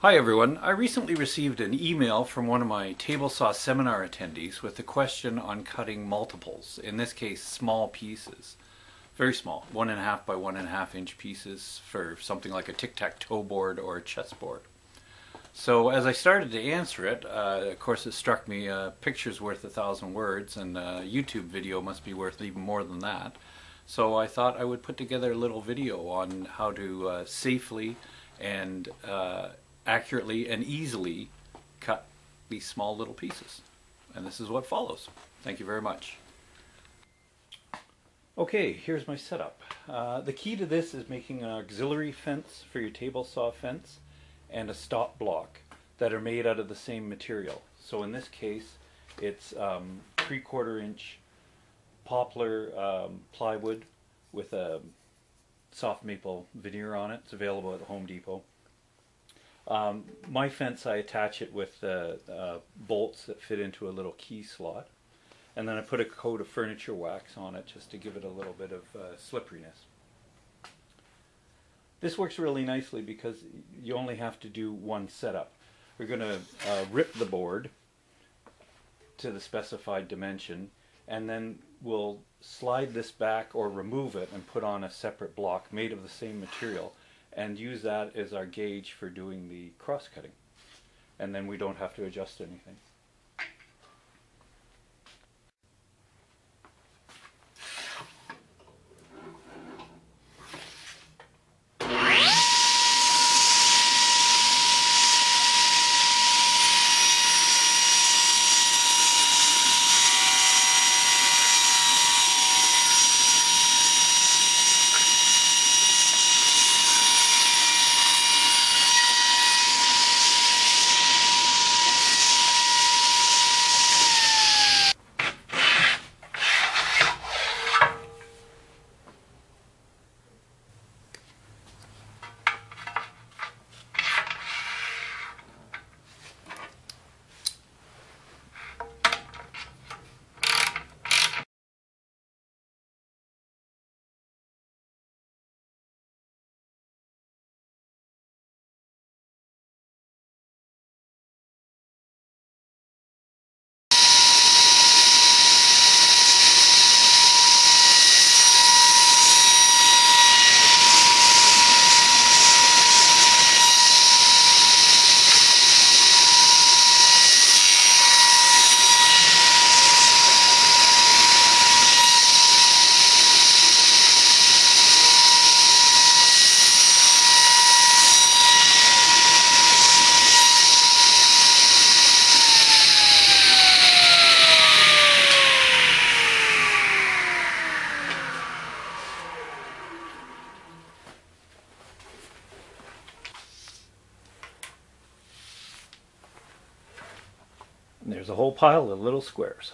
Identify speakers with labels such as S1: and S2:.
S1: Hi everyone. I recently received an email from one of my Tablesaw seminar attendees with a question on cutting multiples, in this case small pieces. Very small, 1.5 by 1.5 inch pieces for something like a tic-tac-toe board or a chessboard. So as I started to answer it, of course it struck me a picture's worth 1,000 words and a YouTube video must be worth even more than that. So I thought I would put together a little video on how to safely and accurately and easily cut these small little pieces. And this is what follows. Thank you very much. Okay, here's my setup. The key to this is making an auxiliary fence for your table saw fence and a stop block that are made out of the same material. So in this case it's 3/4 inch poplar plywood with a soft maple veneer on it. It's available at the Home Depot. My fence, I attach it with bolts that fit into a little key slot, and then I put a coat of furniture wax on it just to give it a little bit of slipperiness. This works really nicely because you only have to do one setup. We're going to rip the board to the specified dimension, and then we'll slide this back or remove it and put on a separate block made of the same material, and use that as our gauge for doing the cross-cutting. And then we don't have to adjust anything. And there's a whole pile of little squares.